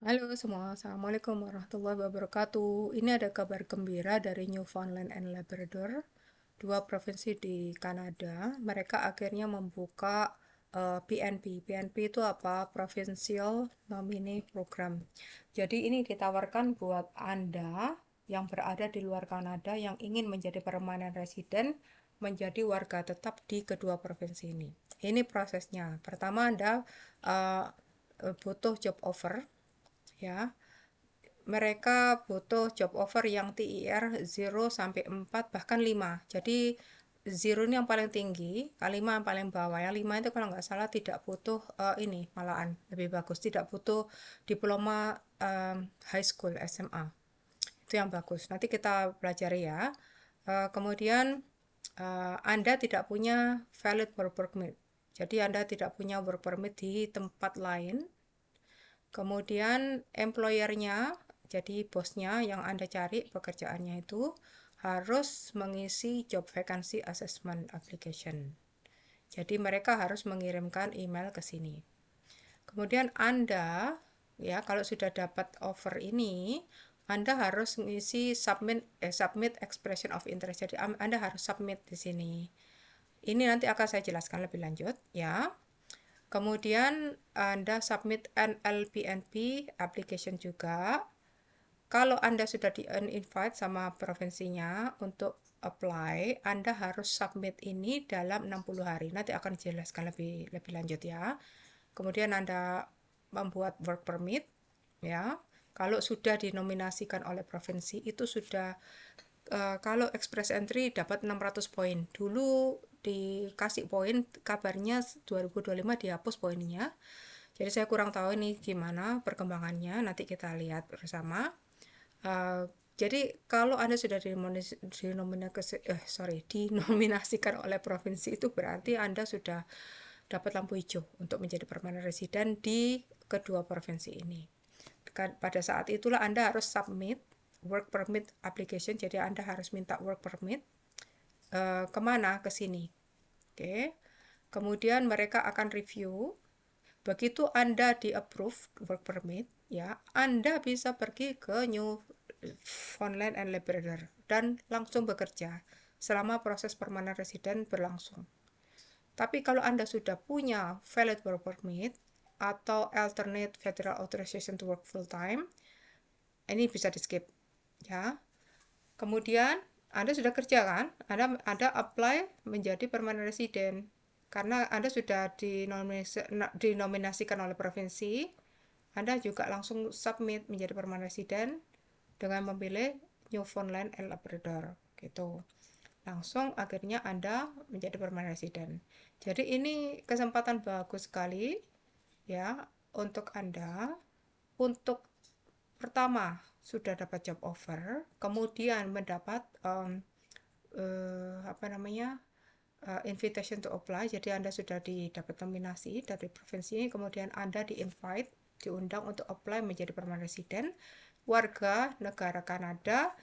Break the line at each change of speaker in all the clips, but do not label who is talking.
Halo semua, Assalamualaikum warahmatullahi wabarakatuh. Ini ada kabar gembira dari Newfoundland and Labrador, dua provinsi di Kanada. Mereka akhirnya membuka PNP. PNP itu apa? Provincial Nominee Program. Jadi ini ditawarkan buat Anda yang berada di luar Kanada yang ingin menjadi permanent resident, menjadi warga tetap di kedua provinsi ini. Ini prosesnya. Pertama Anda uh, butuh job offer, ya. Mereka butuh job offer yang TIR 0 sampai 4 bahkan 5. Jadi 0 ini yang paling tinggi, 5 yang paling bawah. Yang 5 itu kalau nggak salah tidak butuh ini malahan lebih bagus, tidak butuh diploma high school SMA. Itu yang bagus. Nanti kita pelajari ya. Kemudian Anda tidak punya valid work permit. Jadi Anda tidak punya work permit di tempat lain. Kemudian employernya, jadi bosnya yang Anda cari pekerjaannya itu harus mengisi job vacancy assessment application. Jadi mereka harus mengirimkan email ke sini. Kemudian Anda, ya kalau sudah dapat offer ini, Anda harus mengisi submit expression of interest. Jadi Anda harus submit di sini. Ini nanti akan saya jelaskan lebih lanjut, ya. Kemudian Anda submit NLPNP application juga. Kalau Anda sudah di-invite sama provinsinya untuk apply, Anda harus submit ini dalam 60 hari. Nanti akan dijelaskan lebih lanjut ya. Kemudian Anda membuat work permit, ya. Kalau sudah dinominasikan oleh provinsi, itu sudah kalau express entry dapat 600 poin. Dulu dikasih poin, kabarnya 2025 dihapus poinnya. Jadi saya kurang tahu ini gimana perkembangannya, nanti kita lihat bersama. Jadi kalau Anda sudah dinominasikan oleh provinsi, itu berarti Anda sudah dapat lampu hijau untuk menjadi permanent resident di kedua provinsi ini. Pada saat itulah Anda harus submit work permit application, jadi Anda harus minta work permit kemana? Ke sini. Oke. Kemudian mereka akan review. Begitu Anda di-approve work permit, ya, Anda bisa pergi ke Newfoundland and Labrador dan langsung bekerja selama proses permanent resident berlangsung. Tapi kalau Anda sudah punya valid work permit atau alternate federal authorization to work full time, ini bisa di-skip, ya. Kemudian Anda sudah kerja kan? Anda apply menjadi permanent resident. Karena Anda sudah dinominasikan oleh provinsi, Anda juga langsung submit menjadi permanent resident dengan memilih Newfoundland and Labrador gitu. Langsung akhirnya Anda menjadi permanent resident. Jadi ini kesempatan bagus sekali ya untuk Anda untuk pertama sudah dapat job offer, kemudian mendapat invitation to apply. Jadi Anda sudah dapat nominasi dari provinsi, kemudian Anda di-invite, diundang untuk apply menjadi permanent resident, warga negara Kanada,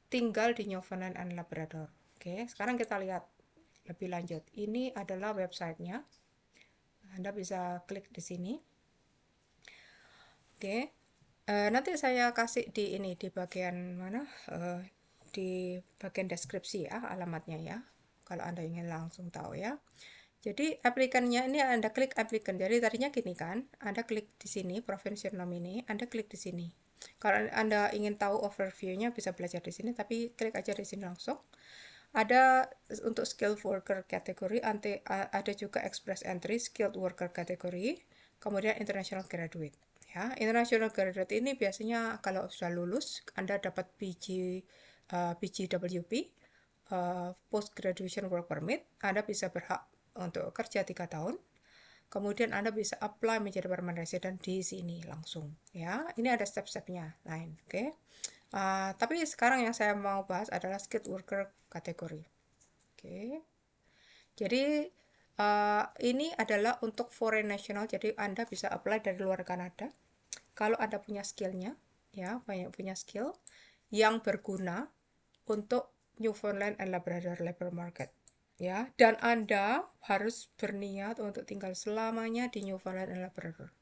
tinggal di Newfoundland and Labrador. Oke, sekarang kita lihat lebih lanjut. Ini adalah websitenya. Anda bisa klik di sini. Oke, nanti saya kasih di bagian mana? Di bagian deskripsi ya, alamatnya ya. Kalau Anda ingin langsung tahu ya. Jadi aplikannya ini Anda klik applicant. Jadi tadinya gini kan, Anda klik di sini provincial nominee, Anda klik di sini. Kalau Anda ingin tahu overview-nya bisa belajar di sini, tapi klik aja di sini langsung. Ada untuk skilled worker kategori, ada juga express entry skilled worker kategori, kemudian international graduate. Ya, international graduate ini biasanya kalau sudah lulus, Anda dapat PGWP, post graduation work permit, Anda bisa berhak untuk kerja 3 tahun. Kemudian Anda bisa apply menjadi permanent resident di sini langsung. Ya, ini ada step-stepnya lain. Oke. Tapi sekarang yang saya mau bahas adalah skilled worker kategori. Oke. Jadi ini adalah untuk foreign national. Jadi Anda bisa apply dari luar Kanada. Kalau Anda punya skillnya, ya, banyak punya skill yang berguna untuk Newfoundland and Labrador labor market. Ya, dan Anda harus berniat untuk tinggal selamanya di Newfoundland and Labrador.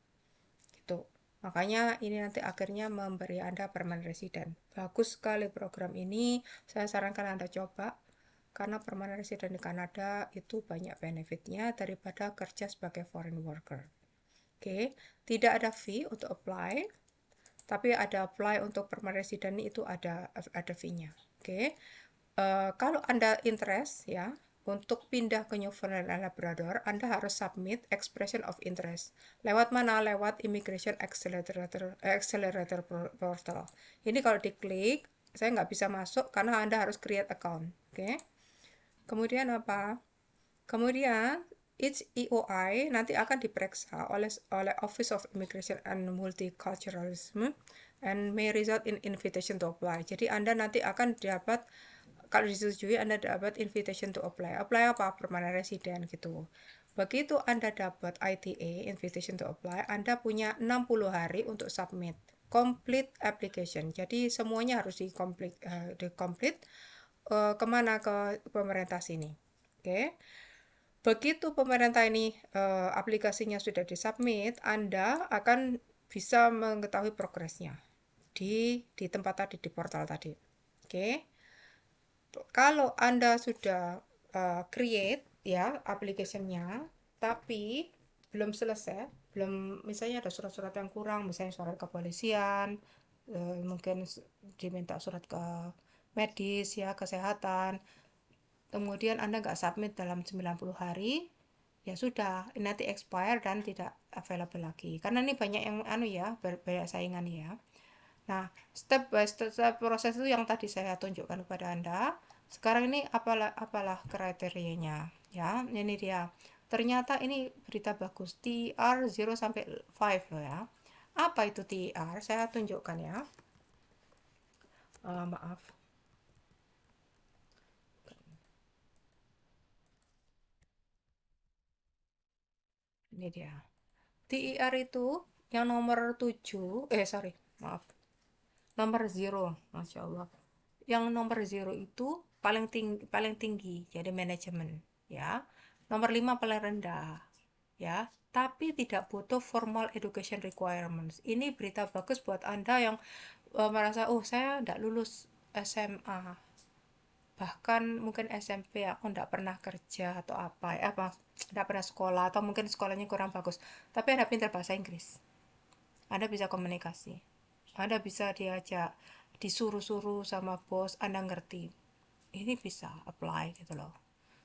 Gitu. Makanya ini nanti akhirnya memberi Anda permanent resident. Bagus sekali program ini, saya sarankan Anda coba. Karena permanent resident di Kanada itu banyak benefitnya daripada kerja sebagai foreign worker. Oke, tidak ada fee untuk apply, tapi ada apply untuk permanent resident itu ada fee-nya. Oke, kalau Anda interest ya untuk pindah ke Newfoundland and Labrador, Anda harus submit expression of interest. Lewat mana? Lewat Immigration Accelerator Portal. Ini kalau diklik, saya nggak bisa masuk karena Anda harus create account. Oke. Kemudian apa? Kemudian each EOI nanti akan diperiksa oleh Office of Immigration and Multiculturalism and may result in invitation to apply. Jadi Anda nanti akan dapat, kalau disetujui Anda dapat invitation to apply. Apply apa? Permanent resident gitu. Begitu Anda dapat ITA, invitation to apply, Anda punya 60 hari untuk submit complete application. Jadi semuanya harus di-complete kemana? Ke pemerintah sini. Oke. Begitu pemerintah ini aplikasinya sudah disubmit, Anda akan bisa mengetahui progresnya di tempat tadi, di portal tadi. Oke. Kalau Anda sudah create ya application-nya, tapi belum selesai, belum, misalnya ada surat-surat yang kurang, misalnya surat kepolisian, mungkin diminta surat ke medis ya, kesehatan, kemudian Anda nggak submit dalam 90 hari, ya sudah, ini nanti expire dan tidak available lagi. Karena ini banyak yang ya, banyak saingan ya. Nah, step by step proses itu yang tadi saya tunjukkan kepada Anda. Sekarang ini apalah kriterianya ya. Ini dia. Ternyata ini berita bagus. TER 0 sampai 5 loh ya. Apa itu TER? Saya tunjukkan ya. Maaf. Ini dia. TER itu yang nomor 7, sorry, maaf. Nomor 0, Masya Allah. Yang nomor 0 itu paling tinggi, jadi manajemen, ya. Nomor 5 paling rendah, ya. Tapi tidak butuh formal education requirements. Ini berita bagus buat Anda yang merasa, oh saya tidak lulus SMA, bahkan mungkin SMP aku tidak pernah kerja atau apa, tidak pernah sekolah, atau mungkin sekolahnya kurang bagus, tapi Anda pintar bahasa Inggris, Anda bisa komunikasi, Anda bisa diajak, disuruh-suruh sama bos, Anda ngerti, ini bisa apply gitu loh.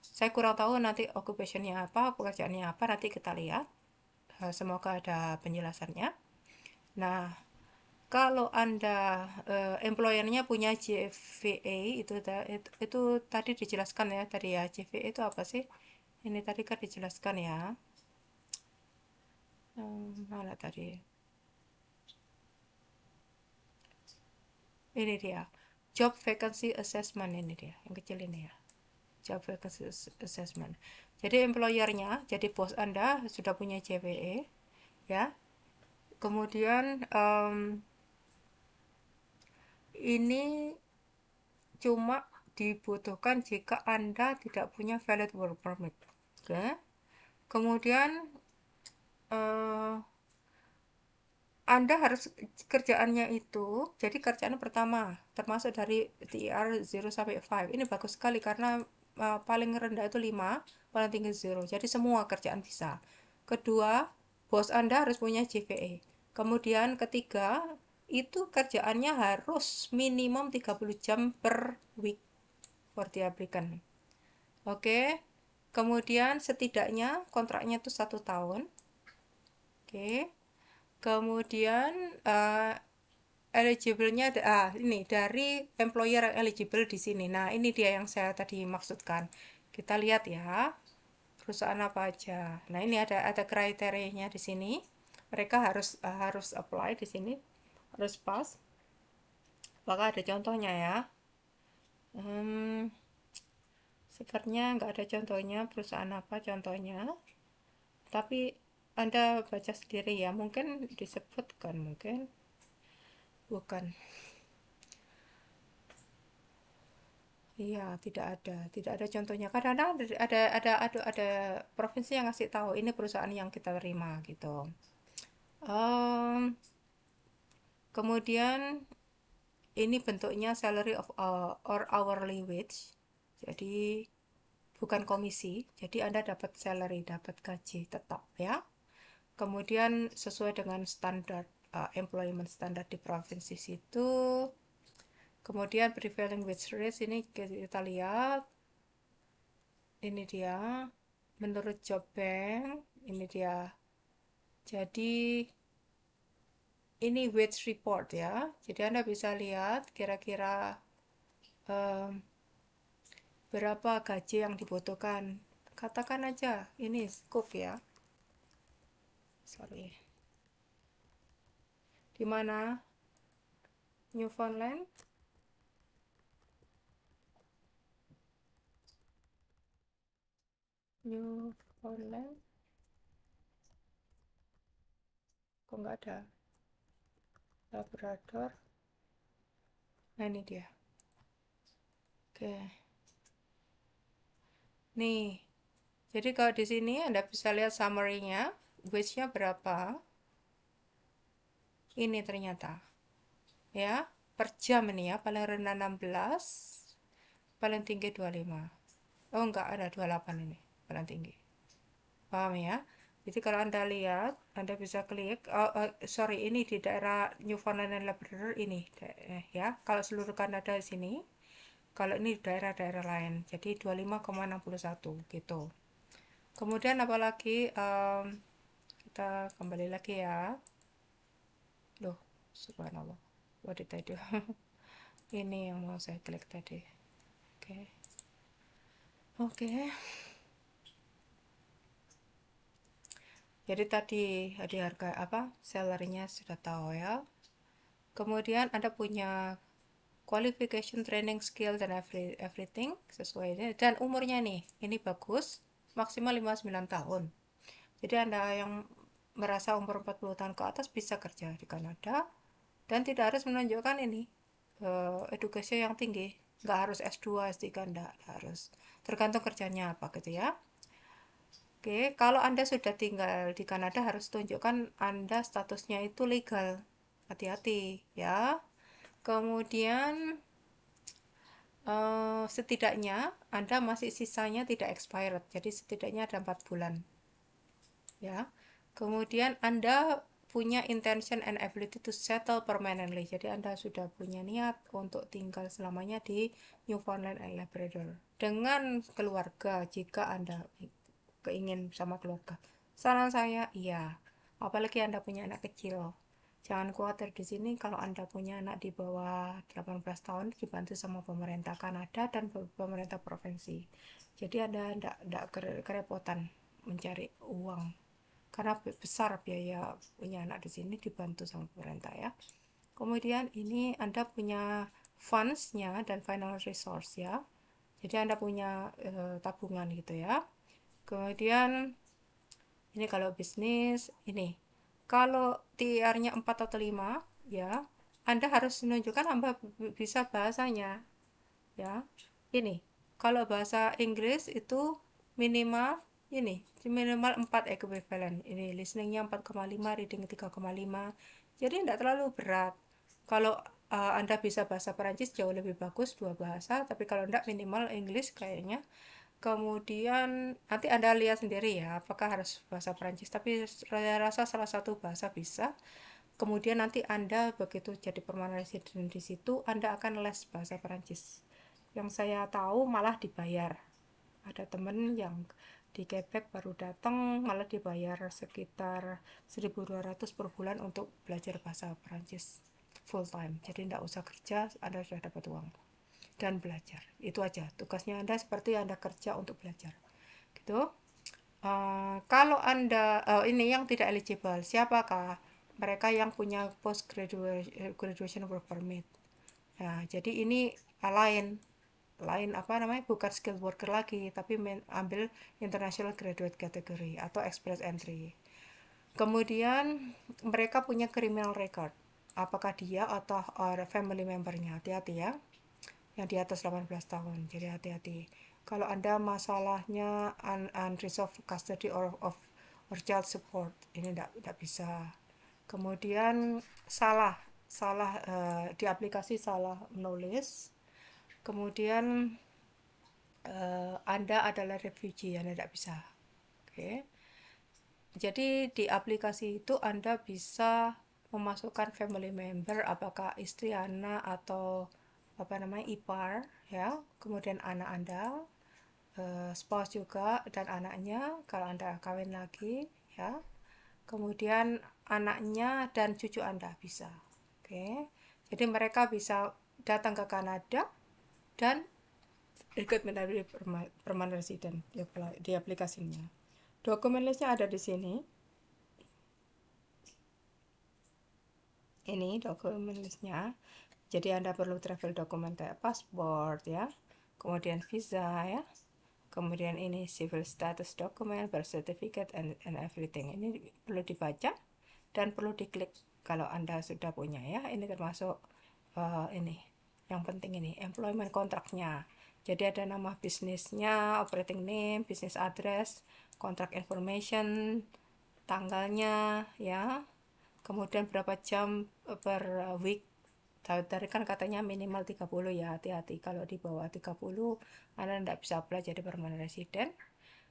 Saya kurang tahu nanti occupationnya apa, pekerjaannya apa, nanti kita lihat. Semoga ada penjelasannya. Nah, kalau Anda employernya punya JVA, itu tadi dijelaskan ya, tadi ya, JVA itu apa sih? Ini tadi kan dijelaskan ya. Mana tadi? Ini dia. Job Vacancy Assessment, ini dia, yang kecil ini ya. Job Vacancy Assessment. Jadi employernya, jadi bos Anda sudah punya JVA, ya. Kemudian ini cuma dibutuhkan jika Anda tidak punya valid work permit. Oke. Kemudian Anda harus kerjaannya itu, jadi kerjaan pertama termasuk dari TER 0 sampai 5. Ini bagus sekali karena paling rendah itu 5, paling tinggi 0. Jadi semua kerjaan bisa. Kedua, bos Anda harus punya JVA. Kemudian ketiga, itu kerjaannya harus minimum 30 jam per week for the applicant. Oke. Kemudian setidaknya kontraknya itu 1 tahun. Oke. Kemudian eligible-nya ini dari employer yang eligible di sini. Nah, ini dia yang saya tadi maksudkan. Kita lihat ya, perusahaan apa aja. Nah, ini ada kriterianya di sini. Mereka harus apply di sini, harus pas. Maka ada contohnya ya. Sepertinya nggak ada contohnya, perusahaan apa contohnya. Tapi Anda baca sendiri ya, mungkin disebutkan, mungkin bukan. Iya, tidak ada contohnya. Kadang-kadang ada provinsi yang ngasih tahu ini perusahaan yang kita terima gitu. Um, Kemudian ini bentuknya salary of or hourly wage. Jadi bukan komisi. Jadi Anda dapat salary, dapat gaji tetap ya. Kemudian sesuai dengan standar employment standar di provinsi situ. Kemudian prevailing wage rate ini kita lihat. Ini dia menurut Job Bank, ini dia. Jadi ini wage report ya. Jadi Anda bisa lihat kira-kira berapa gaji yang dibutuhkan. Katakan aja ini scoop ya. Sorry. Di mana? Newfoundland. Newfoundland. Kok nggak ada? Labrador. Nah ini dia. Oke. Nih. Jadi kalau di sini Anda bisa lihat summary-nya, wage-nya berapa. Ini ternyata. Ya, per jam ini ya, paling rendah 16, paling tinggi 25. Oh enggak, ada 28 ini, paling tinggi. Paham ya? Jadi kalau Anda lihat, Anda bisa klik, sorry, ini di daerah Newfoundland and Labrador ini, ya. Kalau seluruh Kanada di sini, kalau ini daerah-daerah lain, jadi 25,61 gitu. Kemudian apalagi, kita kembali lagi ya. Loh, subhanallah. What did I do? Ini yang mau saya klik tadi. Oke. Oke. Jadi tadi ada harga apa? Sellernya sudah tahu ya. Kemudian Anda punya qualification, training, skill dan everything sesuai ini. Dan umurnya nih, ini bagus, maksimal 59 tahun. Jadi Anda yang merasa umur 40 tahun ke atas bisa kerja di Kanada dan tidak harus menunjukkan ini edukasi yang tinggi. Nggak harus S2, S3, nggak harus. Tergantung kerjanya apa gitu ya. Oke, kalau Anda sudah tinggal di Kanada harus tunjukkan Anda statusnya itu legal. Hati-hati ya. Kemudian setidaknya Anda masih sisanya tidak expired. Jadi setidaknya ada 4 bulan. Ya. Kemudian Anda punya intention and ability to settle permanently. Jadi Anda sudah punya niat untuk tinggal selamanya di Newfoundland and Labrador dengan keluarga jika Anda keingin sama keluarga. Saran saya, iya. Apalagi Anda punya anak kecil. Jangan khawatir di sini kalau Anda punya anak di bawah 18 tahun dibantu sama pemerintah Kanada dan pemerintah provinsi. Jadi Anda tidak kerepotan mencari uang. Karena besar biaya punya anak di sini dibantu sama pemerintah ya. Kemudian ini Anda punya funds-nya dan final resource ya. Jadi Anda punya tabungan gitu ya. Kemudian ini kalau bisnis, ini kalau TR-nya 4 atau 5 ya, Anda harus menunjukkan Anda bisa bahasanya ya. Ini kalau bahasa Inggris itu minimal ini minimal 4 equivalent. Ini listeningnya 4,5, reading 3,5. Jadi tidak terlalu berat. Kalau Anda bisa bahasa Perancis jauh lebih bagus, 2 bahasa, tapi kalau tidak minimal English kayaknya. Kemudian nanti Anda lihat sendiri ya, apakah harus bahasa Perancis, tapi saya rasa salah satu bahasa bisa. Kemudian nanti Anda begitu jadi permanent resident di situ, Anda akan les bahasa Perancis. Yang saya tahu malah dibayar. Ada temen yang di Quebec baru datang malah dibayar sekitar 1.200 per bulan untuk belajar bahasa Perancis full time. Jadi tidak usah kerja, Anda sudah dapat uang dan belajar. Itu aja tugasnya Anda, seperti Anda kerja untuk belajar gitu. Kalau Anda ini yang tidak eligible, siapakah? Mereka yang punya post graduation work permit. Nah, jadi ini lain apa namanya, bukan skilled worker lagi, tapi ambil international graduate category atau express entry. Kemudian mereka punya criminal record, apakah dia atau family membernya. Hati-hati ya, yang di atas 18 tahun. Jadi hati-hati. Kalau Anda masalahnya unresolved custody or child support, ini tidak bisa. Kemudian salah salah di aplikasi salah menulis, kemudian Anda adalah refugee, Anda tidak bisa. Oke. Jadi di aplikasi itu Anda bisa memasukkan family member, apakah istri, anak, atau apa namanya ipar, ya. Kemudian anak Anda, spouse juga, dan anaknya kalau Anda kawin lagi, ya. Kemudian anaknya dan cucu Anda bisa. Oke. Jadi mereka bisa datang ke Kanada dan ikut menjadi permanent resident di aplikasinya. Dokumen listnya ada di sini. Ini dokumen listnya. Jadi Anda perlu travel dokumen kayak pasport ya, kemudian visa ya, kemudian ini civil status dokumen, birth certificate, and everything. Ini perlu dibaca dan perlu diklik kalau Anda sudah punya ya. Ini termasuk ini yang penting, ini employment kontraknya. Jadi ada nama bisnisnya, operating name, business address, contract information, tanggalnya ya, kemudian berapa jam per week. Tadi kan katanya minimal 30 ya, hati-hati kalau di bawah 30 Anda tidak bisa apply jadi permanent resident.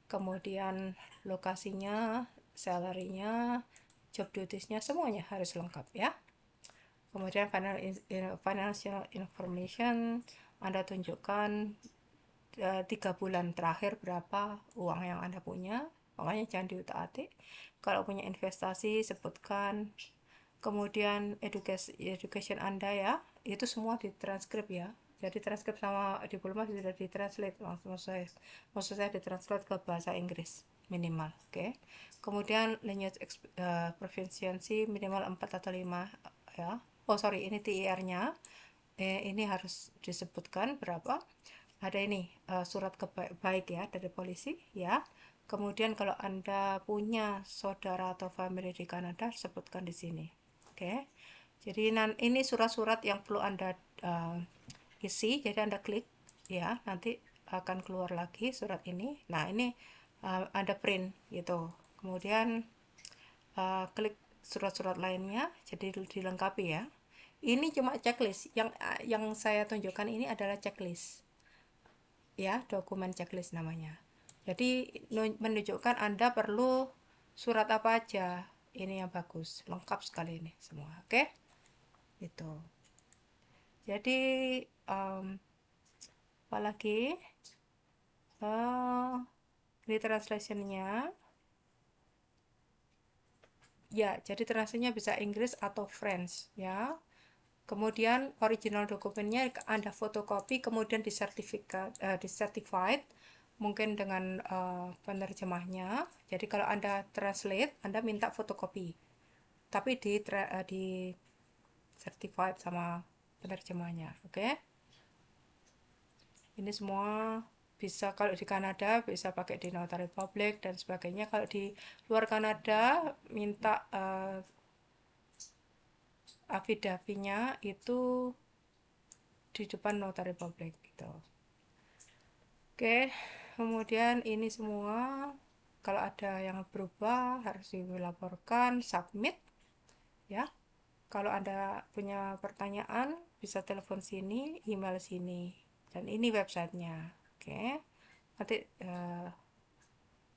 Kemudian lokasinya, salary-nya, job duties-nya, semuanya harus lengkap ya. Kemudian financial information, Anda tunjukkan 3 bulan terakhir berapa uang yang Anda punya, makanya jangan diutak-atik. Kalau punya investasi sebutkan. Kemudian education Anda ya, itu semua ditranskrip ya. Jadi transkrip sama diploma sudah ditranslate, maksud saya ditranslate ke bahasa Inggris minimal. Oke. Kemudian language proficiency minimal 4 atau 5 ya. Oh sorry, ini TIR-nya ini harus disebutkan berapa. Ada ini surat baik ya dari polisi ya. Kemudian kalau Anda punya saudara atau family di Kanada, sebutkan di sini. Oke. Jadi ini surat-surat yang perlu Anda isi. Jadi Anda klik ya, nanti akan keluar lagi surat ini. Nah, ini Anda print gitu. Kemudian klik surat-surat lainnya, jadi dilengkapi ya. Ini cuma checklist. Yang saya tunjukkan ini adalah checklist. Ya, dokumen checklist namanya. Jadi menunjukkan Anda perlu surat apa aja. Ini yang bagus, lengkap sekali ini semua. Oke, itu. Jadi apalagi ini translationnya. Ya, jadi translationnya bisa Inggris atau French ya. Kemudian original dokumennya Anda fotokopi, kemudian disertified mungkin dengan penerjemahnya. Jadi kalau Anda translate, Anda minta fotokopi, tapi di certified sama penerjemahnya. Oke. Ini semua bisa, kalau di Kanada bisa pakai di notary public dan sebagainya. Kalau di luar Kanada minta affidavitnya itu di depan notary public gitu. Oke, kemudian ini semua kalau ada yang berubah harus dilaporkan, submit ya. Kalau Anda punya pertanyaan bisa telepon sini, email sini, dan ini websitenya. Oke, nanti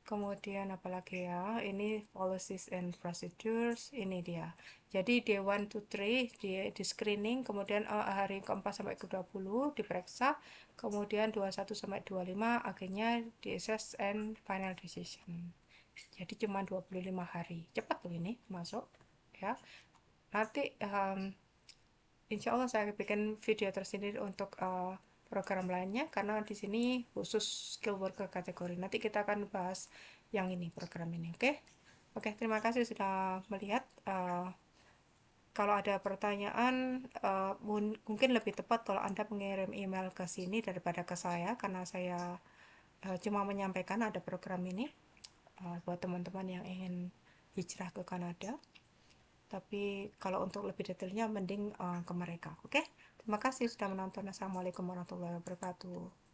kemudian apalagi ya, ini policies and procedures, ini dia. Jadi day 1 to 3 di screening, kemudian hari ke-4 sampai ke-20 diperiksa, kemudian 21 sampai 25 akhirnya di assess and final decision. Jadi cuma 25 hari. Cepat tuh ini masuk ya. Nanti insya Allah saya bikin video tersendiri untuk program lainnya, karena di sini khusus skill worker kategori. Nanti kita akan bahas yang ini, program ini. Oke, terima kasih sudah melihat. Kalau ada pertanyaan, mungkin lebih tepat kalau Anda mengirim email ke sini daripada ke saya, karena saya cuma menyampaikan ada program ini buat teman-teman yang ingin hijrah ke Kanada. Tapi kalau untuk lebih detailnya mending ke mereka. Oke, terima kasih sudah menonton. Assalamualaikum warahmatullahi wabarakatuh.